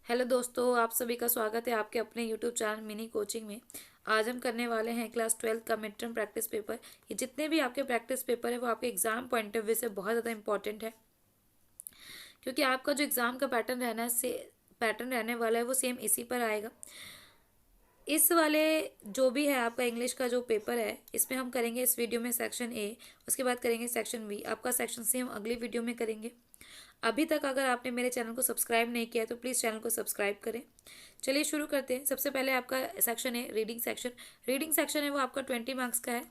Hello दोस्तों, आप सभी का स्वागत है आपके अपने यूट्यूब चैनल मिनी कोचिंग में। आज हम करने वाले हैं क्लास 12 का मिड टर्म प्रैक्टिस पेपर। ये जितने भी आपके प्रैक्टिस पेपर है वो आपके एग्जाम पॉइंट ऑफ व्यू से बहुत ज़्यादा इंपॉर्टेंट है, क्योंकि आपका जो एग्जाम का पैटर्न रहना है से पैटर्न रहने वाला है वो सेम इसी पर आएगा। इस वाले जो भी है आपका इंग्लिश का जो पेपर है, इसमें हम करेंगे इस वीडियो में सेक्शन ए, उसके बाद करेंगे सेक्शन बी। आपका सेक्शन सी हम अगली वीडियो में करेंगे। अभी तक अगर आपने मेरे चैनल को सब्सक्राइब नहीं किया है तो प्लीज़ चैनल को सब्सक्राइब करें। चलिए शुरू करते हैं। सबसे पहले आपका सेक्शन है रीडिंग सेक्शन। रीडिंग सेक्शन है वो आपका 20 मार्क्स का है।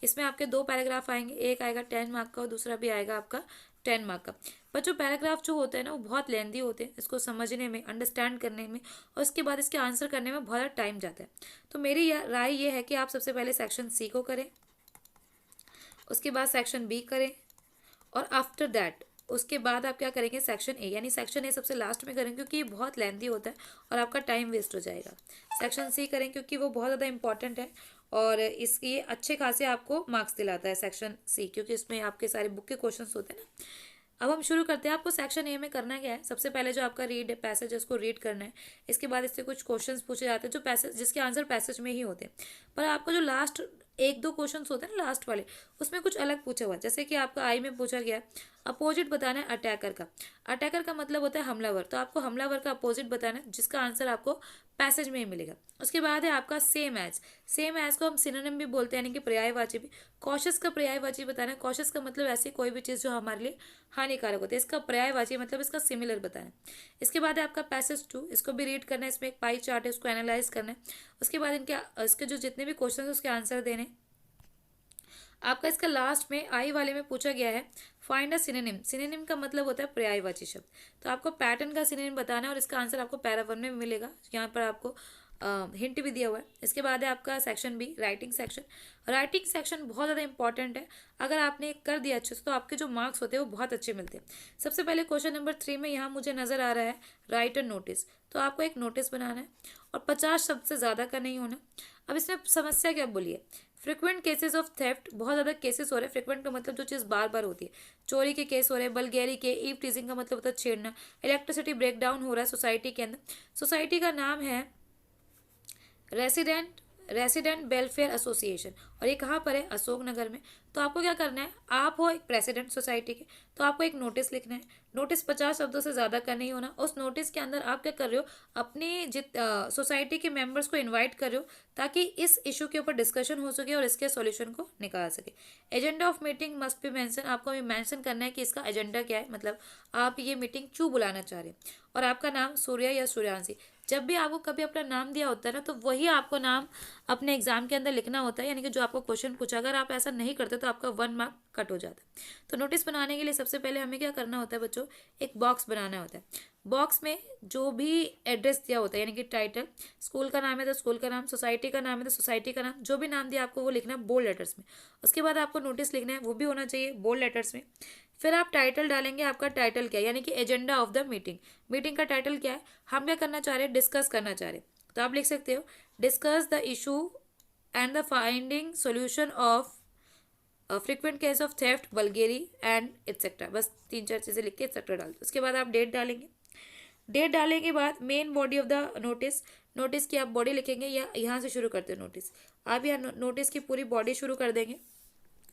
इसमें आपके दो पैराग्राफ आएंगे, एक आएगा 10 मार्क का और दूसरा भी आएगा आपका 10 मार्क का। पर जो पैराग्राफ जो होते हैं ना वो बहुत लेंदी होते हैं, इसको समझने में, अंडरस्टैंड करने में और उसके बाद इसके आंसर करने में बहुत टाइम जाता है। तो मेरी राय ये है कि आप सबसे पहले सेक्शन सी को करें, उसके बाद सेक्शन बी करें और आफ्टर दैट उसके बाद आप क्या करेंगे, सेक्शन ए। यानी सेक्शन ए सबसे लास्ट में करेंगे क्योंकि ये बहुत लेंथी होता है और आपका टाइम वेस्ट हो जाएगा। सेक्शन सी करें क्योंकि वो बहुत ज़्यादा इंपॉर्टेंट है और इसकी अच्छे खासे आपको मार्क्स दिलाता है सेक्शन सी, क्योंकि इसमें आपके सारे बुक के क्वेश्चंस होते हैं ना। अब हम शुरू करते हैं। आपको सेक्शन ए में करना क्या है, सबसे पहले जो आपका रीड पैसेज है उसको रीड करना है। इसके बाद इससे कुछ क्वेश्चंस पूछे जाते हैं जो पैसेज जिसके आंसर पैसेज में ही होते हैं, पर आपको जो लास्ट एक दो क्वेश्चंस होते हैं ना लास्ट वाले, उसमें कुछ अलग पूछा हुआ है। जैसे कि आपका आई में पूछा गया अपोजिट बताना है अटैकर का। अटैकर का मतलब होता है हमलावर, तो आपको हमलावर का अपोजिट बताना है जिसका आंसर आपको पैसेज में ही मिलेगा। उसके बाद है आपका सेम एज। सेम एज को हम सिनोनिम भी बोलते हैं, यानी कि पर्यायवाची भी। कॉशस का पर्यायवाची बताना है। कॉशस का मतलब ऐसी कोई भी चीज़ जो हमारे लिए हानिकारक होती है, इसका पर्यायवाची मतलब इसका सिमिलर बताना है। इसके बाद है आपका पैसेज 2, इसको भी रीड करना है। इसमें एक पाई चार्ट है, उसको एनालाइज करना है। उसके बाद इसके जो जितने भी क्वेश्चन है उसके आंसर देने। आपका इसका लास्ट में आई वाले में पूछा गया है फाइंड अ सिनोनिम। सिनोनिम का मतलब होता है पर्यायवाची शब्द, तो आपको पैटर्न का सिनोनिम बताना है और इसका आंसर आपको पैरा 1 में मिलेगा। यहाँ पर आपको हिंट भी दिया हुआ है। इसके बाद है आपका section B, writing section. Writing section बहुत ज़्यादा इंपॉर्टेंट है। अगर आपने कर दिया अच्छे से तो आपके जो मार्क्स होते हैं वो बहुत अच्छे मिलते हैं। सबसे पहले क्वेश्चन नंबर 3 में यहाँ मुझे नज़र आ रहा है राइट अ नोटिस, तो आपको एक नोटिस बनाना है और 50 शब्द से ज़्यादा का नहीं होना। अब इसमें समस्या क्या बोली है, फ्रिक्वेंट केसेस ऑफ थेफ्ट, बहुत ज़्यादा केसेस हो रहे हैं। फ्रिक्वेंट का मतलब जो चीज़ बार बार होती है। चोरी के केस हो रहे हैं, बलगेरी के, ईव टीजिंग का मतलब होता है छेड़ना। इलेक्ट्रिसिटी ब्रेकडाउन हो रहा है सोसाइटी के अंदर। सोसाइटी का नाम है रेसिडेंट रेसिडेंट वेलफेयर एसोसिएशन और ये कहाँ पर है, अशोक नगर में। तो आपको क्या करना है, आप हो एक प्रेसिडेंट सोसाइटी के, तो आपको एक नोटिस लिखना है। नोटिस 50 शब्दों से ज़्यादा का नहीं होना। उस नोटिस के अंदर आप क्या कर रहे हो, अपनी सोसाइटी के मेंबर्स को इनवाइट कर रहे हो ताकि इस इशू के ऊपर डिस्कशन हो सके और इसके सॉल्यूशन को निकाल सके। Agenda of meeting must be mention, आपको ये मेंशन करना है कि इसका एजेंडा क्या है, मतलब आप ये मीटिंग क्यों बुलाना चाह रहे हैं। और आपका नाम सूर्या या सूर्यांशी। जब भी आपको कभी अपना नाम दिया होता है ना, तो वही आपको नाम अपने एग्जाम के अंदर लिखना होता है, यानी कि जो आपको क्वेश्चन पूछा। अगर आप ऐसा नहीं करते तो आपका 1 मार्क कट हो जाता है। तो नोटिस बनाने के लिए सबसे पहले हमें क्या करना होता है बच्चों, एक बॉक्स बनाना होता है। बॉक्स में जो भी एड्रेस दिया होता है, यानी कि टाइटल, स्कूल का नाम है तो स्कूल का नाम, सोसाइटी का नाम है तो सोसाइटी का नाम, जो भी नाम दिया आपको वो लिखना है बोल्ड लेटर्स में। उसके बाद आपको नोटिस लिखना है, वो भी होना चाहिए बोल्ड लेटर्स में। फिर आप टाइटल डालेंगे, आपका टाइटल क्या है, यानी कि agenda of the meeting. Meeting का टाइटल क्या है, हम क्या करना चाह रहे हैं, डिस्कस करना चाह रहे हैं। तो आप लिख सकते हो discuss the issue and the finding solution of frequent case of theft, burglary and etcetera. बस 3-4 चीज़ें लिख के एटसेट्रा डाल दो। उसके बाद आप डेट डालेंगे। डेट डालने के बाद main body of the notice, notice की आप बॉडी लिखेंगे या यहाँ से शुरू करते हैं नोटिस। आप यहाँ नोटिस की पूरी बॉडी शुरू कर देंगे।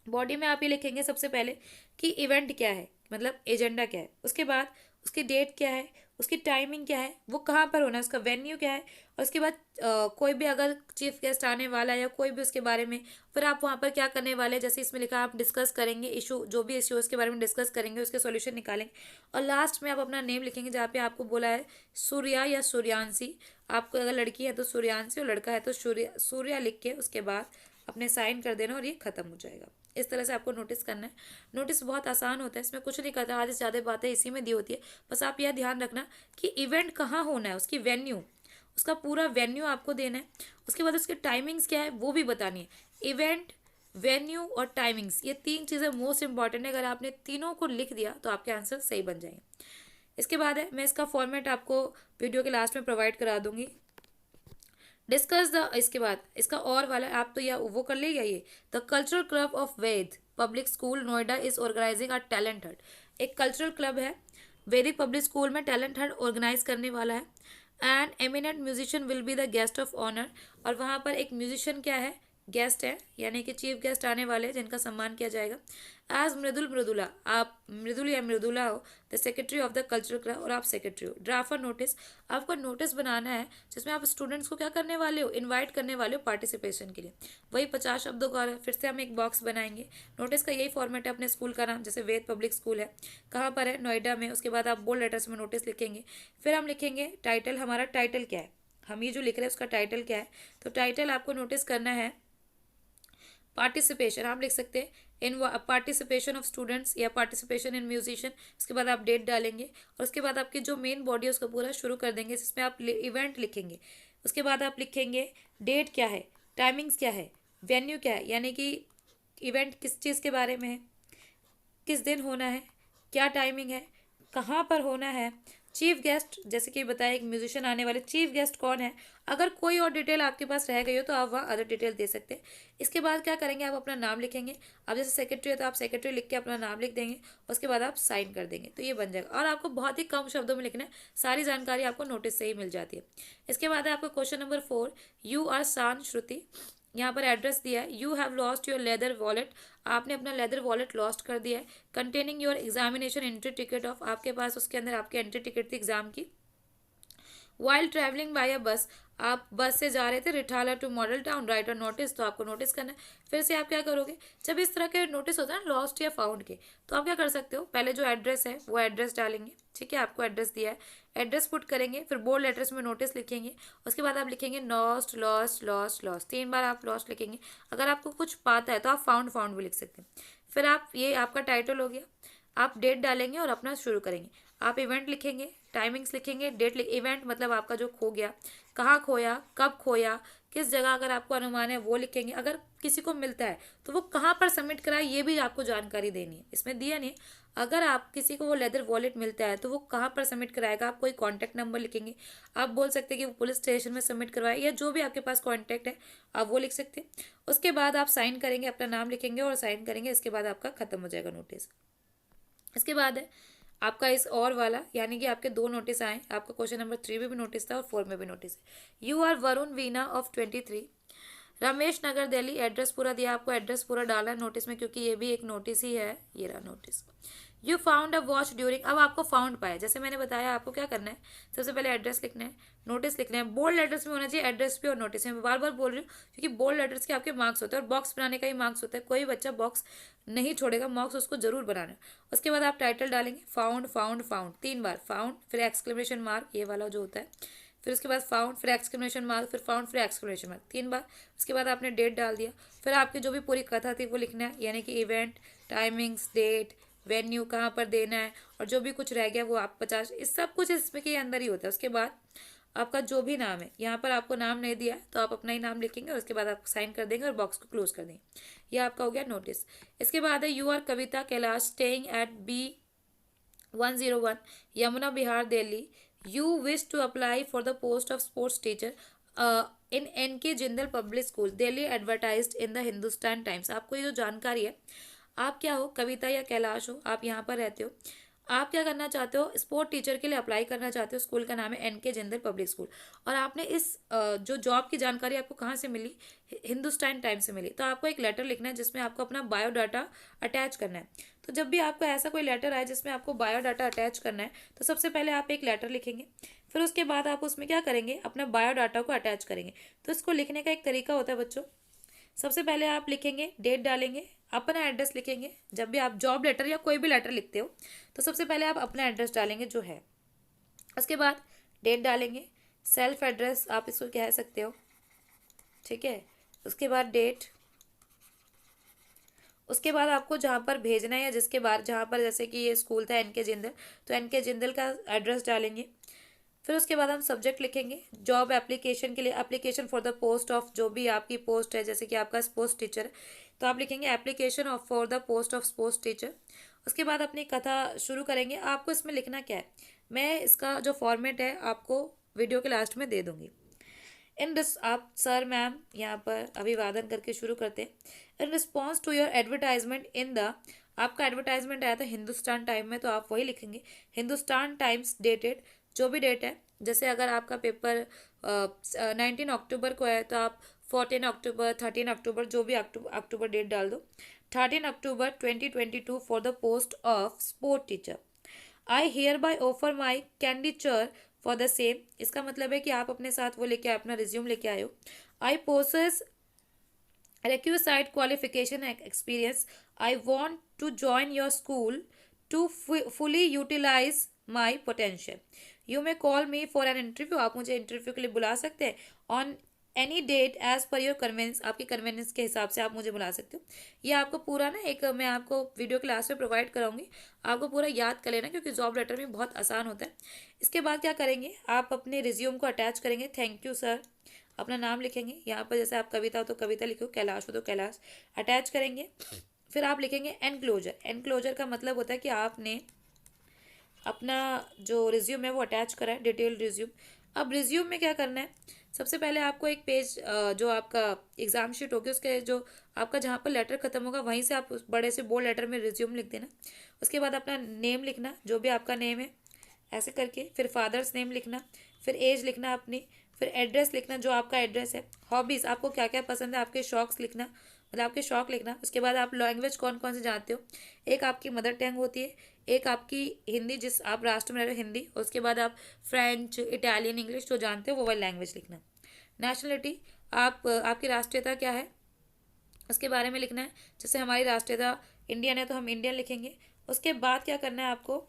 बॉडी में आप ये लिखेंगे सबसे पहले कि इवेंट क्या है, मतलब एजेंडा क्या है। उसके बाद उसकी डेट क्या है, उसकी टाइमिंग क्या है, वो कहाँ पर होना है, उसका वेन्यू क्या है। और उसके बाद कोई भी अगर चीफ गेस्ट आने वाला है या कोई भी उसके बारे में, फिर आप वहाँ पर क्या करने वाले हैं। जैसे इसमें लिखा आप डिस्कस करेंगे इशू, जो भी इशू उसके बारे में डिस्कस करेंगे, उसके सॉल्यूशन निकालेंगे। और लास्ट में आप अपना नेम लिखेंगे, जहाँ पे आपको बोला है सूर्या या सूर्यांशी। आपको अगर लड़की है तो सूर्यांशी और लड़का है तो सूर्या लिख के उसके बाद अपने साइन कर देना और ये खत्म हो जाएगा। इस तरह से आपको नोटिस करना है। नोटिस बहुत आसान होता है, इसमें कुछ नहीं करता, आधे से ज़्यादा बातें इसी में दी होती है। बस आप यह ध्यान रखना कि इवेंट कहाँ होना है, उसकी वेन्यू, उसका पूरा वेन्यू आपको देना है। उसके बाद उसकी टाइमिंग्स क्या है वो भी बतानी है। इवेंट, वेन्यू और टाइमिंग्स, ये 3 चीज़ें मोस्ट इंपॉर्टेंट है। अगर आपने तीनों को लिख दिया तो आपके आंसर सही बन जाएंगे। इसके बाद है, मैं इसका फॉर्मेट आपको वीडियो के लास्ट में प्रोवाइड करा दूंगी। डिस्कस द, इसके बाद इसका और वाला आप तो या वो कर लेगा ये, the cultural club of Vaid public school Noida is organising a talent hunt. एक कल्चरल क्लब है वैदिक पब्लिक स्कूल में टैलेंट हंट ऑर्गेनाइज करने वाला है। And eminent musician will be the guest of honour, और वहाँ पर एक म्यूजिशियन क्या है, गेस्ट है, यानी कि चीफ गेस्ट आने वाले हैं जिनका सम्मान किया जाएगा। एज मृदुल मृदुला, आप मृदुल या मृदुला हो the secretary of the cultural club, और आप सेक्रेटरी हो। ड्राफ्ट और नोटिस, आपको नोटिस बनाना है जिसमें आप स्टूडेंट्स को क्या करने वाले हो, इनवाइट करने वाले हो पार्टिसिपेशन के लिए। वही 50 शब्दों का फिर से हम एक बॉक्स बनाएंगे। नोटिस का यही फॉर्मेट है अपने स्कूल का नाम, जैसे वेद पब्लिक स्कूल है, कहाँ पर है, नोएडा में। उसके बाद आप बोल्ड लेटर्स में नोटिस लिखेंगे। फिर हम लिखेंगे टाइटल, हमारा टाइटल क्या है, हम ये जो लिख रहे हैं उसका टाइटल क्या है। तो टाइटल आपको नोटिस करना है पार्टिसिपेशन, आप लिख सकते हैं इन पार्टिसिपेशन ऑफ स्टूडेंट्स या पार्टिसिपेशन इन म्यूजिशियन। उसके बाद आप डेट डालेंगे, और उसके बाद आपकी जो मेन बॉडी है उसको पूरा शुरू कर देंगे, जिसमें आप इवेंट लिखेंगे। उसके बाद आप लिखेंगे डेट क्या है, टाइमिंग्स क्या है, वेन्यू क्या है, यानी कि इवेंट किस चीज़ के बारे में है, किस दिन होना है, क्या टाइमिंग है, कहाँ पर होना है, चीफ गेस्ट, जैसे कि बताया एक म्यूजिशियन आने वाले, चीफ गेस्ट कौन है। अगर कोई और डिटेल आपके पास रह गई हो तो आप वहाँ अदर डिटेल दे सकते हैं। इसके बाद क्या करेंगे, आप अपना नाम लिखेंगे। अब जैसे सेक्रेटरी है तो आप सेक्रेटरी लिख के अपना नाम लिख देंगे, उसके बाद आप साइन कर देंगे, तो ये बन जाएगा। और आपको बहुत ही कम शब्दों में लिखना है, सारी जानकारी आपको नोटिस से ही मिल जाती है। इसके बाद है आपका क्वेश्चन नंबर 4, यू आर शान श्रुति। यहाँ पर एड्रेस दिया है, you have lost your leather wallet, आपने अपना लेदर वॉलेट लॉस्ट कर दिया है। Containing your examination entry ticket of, आपके पास उसके अंदर आपकी एंट्री टिकट थी एग्जाम की। While travelling by a bus, आप बस से जा रहे थे रिठाला टू मॉडल टाउन, राइट और नोटिस, तो आपको नोटिस करना है। फिर से आप क्या करोगे, जब इस तरह के नोटिस होता है ना लॉस्ट या फाउंड के, तो आप क्या कर सकते हो, पहले जो एड्रेस है वो एड्रेस डालेंगे, ठीक है, आपको एड्रेस दिया है, एड्रेस पुट करेंगे, फिर बोल्ड लेटर्स में नोटिस लिखेंगे। उसके बाद आप लिखेंगे लॉस्ट लॉस्ट लॉस्ट लॉस्ट, 3 बार आप लॉस्ट लिखेंगे। अगर आपको कुछ पाता है तो आप फाउंड फाउंड भी लिख सकते हैं। फिर आप, ये आपका टाइटल हो गया, आप डेट डालेंगे और अपना शुरू करेंगे। आप इवेंट लिखेंगे, टाइमिंग्स लिखेंगे, डेट इवेंट मतलब आपका जो खो गया, कहाँ खोया, कब खोया, किस जगह अगर आपको अनुमान है वो लिखेंगे। अगर किसी को मिलता है तो वो कहाँ पर सबमिट कराए ये भी आपको जानकारी देनी है, इसमें दिया नहीं। अगर आप किसी को वो लेदर वॉलेट मिलता है तो वो कहाँ पर सबमिट कराएगा, आप कोई कॉन्टैक्ट नंबर लिखेंगे। आप बोल सकते हैं कि वो पुलिस स्टेशन में सबमिट करवाए, या जो भी आपके पास कॉन्टैक्ट है आप वो लिख सकते हैं। उसके बाद आप साइन करेंगे, अपना नाम लिखेंगे और साइन करेंगे। इसके बाद आपका खत्म हो जाएगा नोटिस। इसके बाद है आपका इस और वाला, यानी कि आपके 2 नोटिस आए, आपका क्वेश्चन नंबर 3 में भी नोटिस था और 4 में भी नोटिस है। You are Varun Veena of 23, Ramesh Nagar Delhi, address पूरा दिया, आपको एड्रेस पूरा डाला है नोटिस में, क्योंकि ये भी एक नोटिस ही है, ये रहा notice. You found a watch during, अब आपको फाउंड पाया, जैसे मैंने बताया आपको क्या करना है, सबसे पहले एड्रेस लिखना है, नोटिस लिखना है, बोल्ड लेटर्स में होना चाहिए एड्रेस भी और नोटिस में। मैं बार बार बोल रही हूँ क्योंकि बोल्ड लेटर्स के आपके मार्क्स होते हैं और बॉक्स बनाने का ही मार्क्स होता है, कोई बच्चा बॉक्स नहीं छोड़ेगा, मार्क्स उसको जरूर बनाना है। उसके बाद आप टाइटल डालेंगे, फाउंड फाउंड फाउंड 3 बार, फाउंड फिर एक्सक्लेमेशन मार्क, ये वाला जो होता है, फिर उसके बाद फाउंड फिर एक्सक्लेमेशन मार्क, फिर फाउंड फिर एक्सक्लेमेशन मार्क 3 बार। उसके बाद आपने डेट डाल दिया, फिर आपकी जो भी पूरी कथा थी वो लिखना है, यानी कि इवेंट, टाइमिंग्स, डेट, वेन्यू, कहाँ पर देना है, और जो भी कुछ रह गया वो आप 50, इस सब कुछ इसमें के अंदर ही होता है। उसके बाद आपका जो भी नाम है, यहाँ पर आपको नाम नहीं दिया है तो आप अपना ही नाम लिखेंगे और उसके बाद आप साइन कर देंगे और बॉक्स को क्लोज कर देंगे। यह आपका हो गया नोटिस। इसके बाद है you are Kavita Kailash staying at B101 Yamuna Vihar Delhi, you wish to apply for the post of sports teacher in NK Jindal public school Delhi, advertised in the Hindustan Times. आपको ये जो जानकारी है, आप क्या हो, कविता या कैलाश हो, आप यहाँ पर रहते हो, आप क्या करना चाहते हो, स्पोर्ट टीचर के लिए अप्लाई करना चाहते हो, स्कूल का नाम है NK जिंदल पब्लिक स्कूल, और आपने इस जो जॉब की जानकारी आपको कहाँ से मिली, हिंदुस्तान टाइम्स से मिली, तो आपको एक लेटर लिखना है जिसमें आपको अपना बायोडाटा अटैच करना है। तो जब भी आपको ऐसा कोई लेटर आए जिसमें आपको बायोडाटा अटैच करना है, तो सबसे पहले आप एक लेटर लिखेंगे, फिर उसके बाद आप उसमें क्या करेंगे, अपना बायोडाटा को अटैच करेंगे। तो इसको लिखने का एक तरीका होता है बच्चों, सबसे पहले आप लिखेंगे, डेट डालेंगे, अपना एड्रेस लिखेंगे। जब भी आप जॉब लेटर या कोई भी लेटर लिखते हो तो सबसे पहले आप अपना एड्रेस डालेंगे जो है, उसके बाद डेट डालेंगे, सेल्फ एड्रेस आप इसको कह सकते हो, ठीक है। उसके बाद डेट, उसके बाद आपको जहाँ पर भेजना है या जिसके बाद जहाँ पर, जैसे कि ये स्कूल था NK जिंदल, तो NK जिंदल का एड्रेस डालेंगे। फिर उसके बाद हम सब्जेक्ट लिखेंगे, जॉब एप्लीकेशन के लिए, application for the post of, जो भी आपकी पोस्ट है, जैसे कि आपका स्पोर्ट्स टीचर है तो आप लिखेंगे application of for the post of sports teacher. उसके बाद अपनी कथा शुरू करेंगे। आपको इसमें लिखना क्या है, मैं इसका जो फॉर्मेट है आपको वीडियो के लास्ट में दे दूंगी। इन दिस, आप सर मैम यहाँ पर अभिवादन करके शुरू करते हैं। In response to your advertisement in the आपका एडवर्टाइजमेंट आया था हिंदुस्तान टाइम में, तो आप वही लिखेंगे हिंदुस्तान टाइम्स डेटेड, जो भी डेट है। जैसे अगर आपका पेपर 19 अक्टूबर को है तो आप 14 अक्टूबर, 13 अक्टूबर, जो भी अक्टूबर डेट डाल दो। 13 अक्टूबर 2022 for the post of sport teacher. I hear bye offer my candidature for the same. इसका मतलब है कि आप अपने साथ वो लेके आए, अपना रिज्यूम लेके आए हो। आई possess requisite qualification and experience. I want to join your school to fully utilize my potential. You may call me for an interview. आप मुझे इंटरव्यू के लिए बुला सकते हैं on any date as per your convenience. आपकी convenience के हिसाब से आप मुझे बुला सकते हो। ये आपको पूरा ना एक मैं आपको वीडियो क्लास में प्रोवाइड कराऊंगी, आपको पूरा याद कर लेना, क्योंकि जॉब लेटर में बहुत आसान होता है। इसके बाद क्या करेंगे, आप अपने रिज्यूम को अटैच करेंगे। थैंक यू सर, अपना नाम लिखेंगे यहाँ पर, जैसे आप कविता हो तो कविता लिखो, कैलाश हो तो कैलाश, अटैच करेंगे। फिर आप लिखेंगे एनक्लोजर। एनक्लोजर का मतलब होता है कि आपने अपना जो रिज्यूम है वो अटैच करा है, डिटेल रिज्यूम। अब रिज्यूम में क्या करना है, सबसे पहले आपको एक पेज जो आपका एग्जाम शीट होगी उसके जो आपका जहाँ पर लेटर खत्म होगा वहीं से आप बड़े से बोल्ड लेटर में रिज्यूम लिख देना। उसके बाद अपना नेम लिखना, जो भी आपका नेम है ऐसे करके, फिर फादर्स नेम लिखना, फिर एज लिखना अपनी, फिर एड्रेस लिखना जो आपका एड्रेस है। हॉबीज़, आपको क्या क्या पसंद है, आपके शौक्स लिखना, मतलब आपके शौक लिखना। उसके बाद आप लैंग्वेज कौन कौन से जानते हो, एक आपकी मदर टंग होती है, एक आपकी हिंदी जिस आप राष्ट्र में रह रहे हो हिंदी, उसके बाद आप फ्रेंच, इटालियन, इंग्लिश जो जानते हो वो वाली लैंग्वेज लिखना। नेशनलिटी, आप आपकी राष्ट्रीयता क्या है उसके बारे में लिखना है। जैसे हमारी राष्ट्रीयता इंडियन है तो हम इंडियन लिखेंगे। उसके बाद क्या करना है आपको,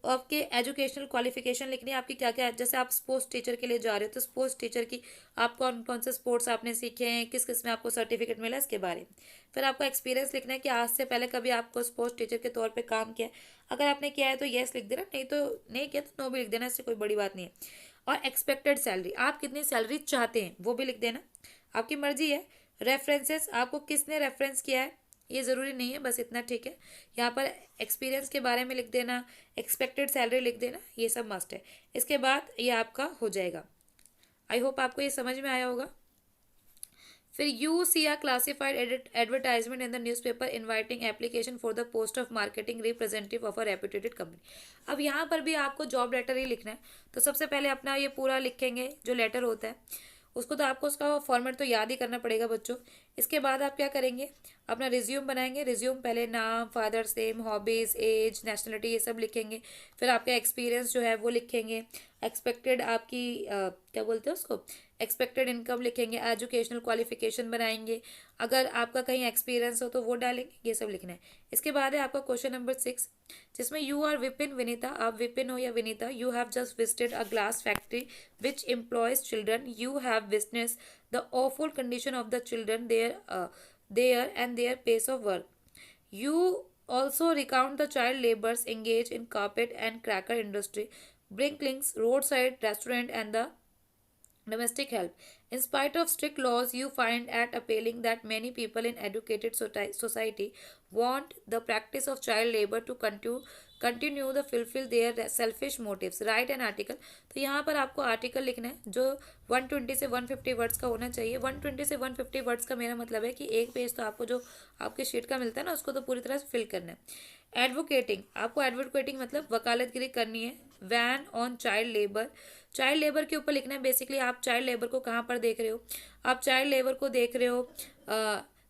आपके एजुकेशनल क्वालिफिकेशन लिखनी है आपकी क्या क्या है। जैसे आप स्पोर्ट्स टीचर के लिए जा रहे हो तो स्पोर्ट्स टीचर की आप कौन कौन से स्पोर्ट्स आपने सीखे हैं, किस किस में आपको सर्टिफिकेट मिला, इसके बारे में। फिर आपका एक्सपीरियंस लिखना है कि आज से पहले कभी आपको स्पोर्ट्स टीचर के तौर पर काम किया है। अगर आपने किया है तो येस लिख देना, नहीं तो नहीं किया तो नो भी लिख देना, इससे कोई बड़ी बात नहीं है। और एक्सपेक्टेड सैलरी, आप कितनी सैलरी चाहते हैं वो भी लिख देना, आपकी मर्जी है। रेफरेंसेस, आपको किसने रेफरेंस किया है ये ज़रूरी नहीं है, बस इतना ठीक है। यहाँ पर एक्सपीरियंस के बारे में लिख देना, एक्सपेक्टेड सैलरी लिख देना, ये सब मस्ट है। इसके बाद ये आपका हो जाएगा। आई होप आपको ये समझ में आया होगा। फिर you see a classified advertisement in the newspaper inviting application for the post of marketing representative of a reputed company. अब यहाँ पर भी आपको जॉब लेटर ही लिखना है, तो सबसे पहले अपना ये पूरा लिखेंगे जो लेटर होता है उसको, तो आपको उसका फॉर्मेट तो याद ही करना पड़ेगा बच्चों। इसके बाद आप क्या करेंगे, अपना रिज्यूम बनाएंगे। रिज्यूम पहले नाम, father's name, hobbies, age, nationality, ये सब लिखेंगे। फिर आपका एक्सपीरियंस जो है वो लिखेंगे। एक्सपेक्टेड आपकी क्या बोलते हैं उसको, एक्सपेक्टेड इनकम लिखेंगे। एजुकेशनल क्वालिफिकेशन बनाएंगे, अगर आपका कहीं एक्सपीरियंस हो तो वो डालेंगे, ये सब लिखना है। इसके बाद है आपका क्वेश्चन नंबर 6, जिसमें यू आर विपिन विनीता, आप विपिन हो या Vinita, you have just visited a glass factory which employs children, you have witness the awful condition of the children there and their pace of work. You also recount the child laborers engaged in carpet and cracker industry, Brinklinks, roadside restaurant, and the domestic help. In spite of strict laws, you find it appealing that many people in educated society want the practice of child labor to continue the fulfill their selfish motives. Write an article. तो यहाँ पर आपको article लिखना है जो 120 से 150 words का होना चाहिए। 120 से 150 वर्ड्स का मेरा मतलब है कि एक पेज तो आपको जो आपके शीट का मिलता है ना उसको तो पूरी तरह से फिल करना है। एडवोकेटिंग, आपको एडवोकेटिंग मतलब वकालतगिरी करनी है। Ban on child labour, child labour के ऊपर लिखना है। बेसिकली आप चाइल्ड लेबर को कहाँ पर देख रहे हो, आप चाइल्ड लेबर को देख रहे हो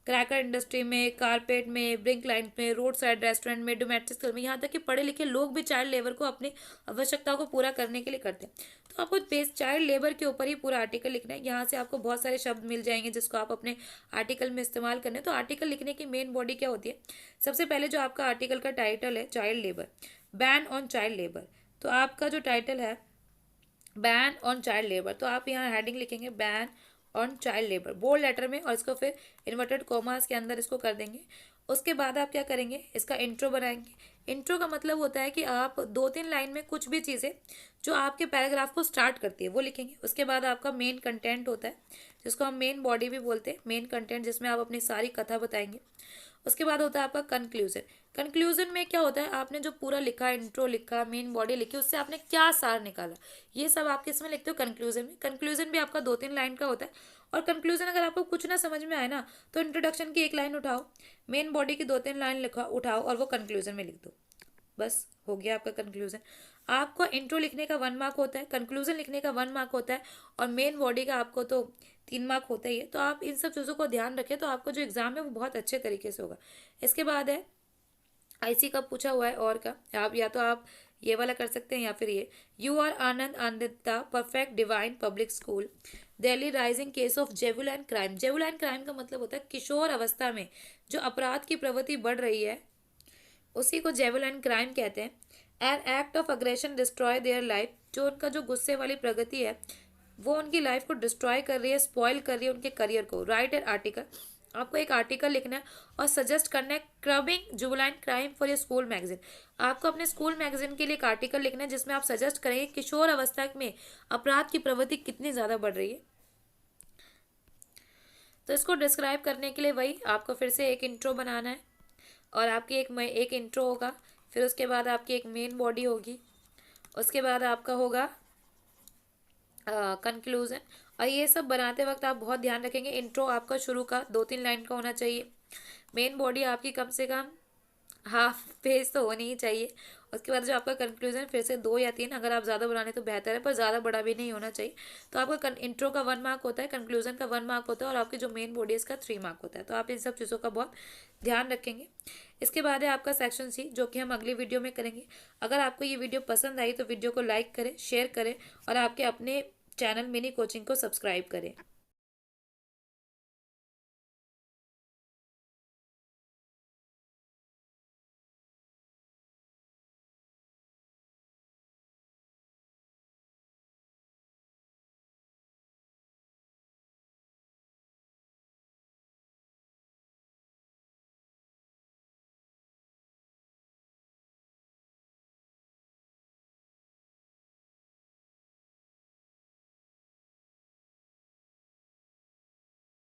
क्रैकर इंडस्ट्री में, कारपेट में, ब्रिंक लाइन में, रोड साइड रेस्टोरेंट में, डोमेस्टिक में। यहाँ तक कि पढ़े लिखे लोग भी चाइल्ड लेबर को अपनी आवश्यकताओं को पूरा करने के लिए करते हैं। तो आपको बेस चाइल्ड लेबर के ऊपर ही पूरा आर्टिकल लिखना है। यहाँ से आपको बहुत सारे शब्द मिल जाएंगे जिसको आप अपने आर्टिकल में इस्तेमाल करने। तो आर्टिकल लिखने की मेन बॉडी क्या होती है, सबसे पहले जो आपका आर्टिकल का टाइटल है child labour, ban on child labour. तो आपका जो टाइटल है बैन ऑन चाइल्ड लेबर, तो आप यहाँ हेडिंग लिखेंगे ban on child labour bold letter में, और इसको फिर इन्वर्टेड कॉमास के अंदर इसको कर देंगे। उसके बाद आप क्या करेंगे, इसका इंट्रो बनाएंगे। इंट्रो का मतलब होता है कि आप 2-3 लाइन में कुछ भी चीज़ें जो आपके पैराग्राफ को स्टार्ट करती है वो लिखेंगे। उसके बाद आपका मेन कंटेंट होता है जिसको हम मेन बॉडी भी बोलते हैं, मेन कंटेंट जिसमें आप अपनी सारी कथा बताएंगे। उसके बाद होता है आपका कंक्लूजन। कंक्लूजन में क्या होता है, आपने जो पूरा लिखा, इंट्रो लिखा, मेन बॉडी लिखी, उससे आपने क्या सार निकाला, ये सब आप किस में लिखते हो, कंक्लूजन में। कंक्लूजन भी आपका 2-3 लाइन का होता है। और कंक्लूजन अगर आपको कुछ ना समझ में आए ना, तो इंट्रोडक्शन की एक लाइन उठाओ, मेन बॉडी की 2-3 लाइन लिखा उठाओ और वो कंक्लूजन में लिख दो, बस हो गया आपका कंक्लूजन। आपको इंट्रो लिखने का 1 मार्क होता है, कंक्लूजन लिखने का 1 मार्क होता है, और मेन बॉडी का आपको तो 3 मार्क होता ही है। तो आप इन सब चीज़ों को ध्यान रखें, तो आपको जो एग्जाम है वो बहुत अच्छे तरीके से होगा। इसके बाद है आईसी कब पूछा हुआ है और का, आप या तो आप ये वाला कर सकते हैं या फिर ये, U R Anand Anandita perfect divine public school Delhi rising case of जेवुलाइन क्राइम। जेवुलाइन क्राइम का मतलब होता है किशोर अवस्था में जो अपराध की प्रवृत्ति बढ़ रही है, उसी को जेवुलाइन क्राइम कहते हैं। An act of aggression destroy their life, जो उनका जो गुस्से वाली प्रगति है वो उनकी लाइफ को डिस्ट्रॉय कर रही है, स्पॉइल कर रही है उनके करियर को। राइट एन आर्टिकल, आपको एक आर्टिकल लिखना है और सजेस्ट करना है curbing juvenile crime for your school magazine. आपको अपने स्कूल मैगजीन के लिए एक आर्टिकल लिखना है जिसमें आप सजेस्ट करेंगे किशोर अवस्था में अपराध की प्रवृत्ति कितनी ज़्यादा बढ़ रही है। तो इसको डिस्क्राइब करने के लिए वही आपको फिर से एक इंट्रो बनाना है, और आपकी एक इंट्रो होगा, फिर उसके बाद आपकी एक मेन बॉडी होगी, उसके बाद आपका होगा कंक्लूजन। और ये सब बनाते वक्त आप बहुत ध्यान रखेंगे, इंट्रो आपका शुरू का 2-3 लाइन का होना चाहिए, मेन बॉडी आपकी कम से कम हाफ पेज तो होनी ही चाहिए, उसके बाद जो आपका कंक्लूजन फिर से 2 या 3, अगर आप ज़्यादा बनाने तो बेहतर है, पर ज़्यादा बड़ा भी नहीं होना चाहिए। तो आपका इंट्रो का 1 मार्क होता है, कंक्लूजन का 1 मार्क होता है, और आपकी जो मेन बॉडी है इसका 3 मार्क होता है। तो आप इन सब चीज़ों का बहुत ध्यान रखेंगे। इसके बाद है आपका सेक्शन सी, जो कि हम अगली वीडियो में करेंगे। अगर आपको ये वीडियो पसंद आई तो वीडियो को लाइक करें, शेयर करें, और आपके अपने चैनल मिनी कोचिंग को सब्सक्राइब करें।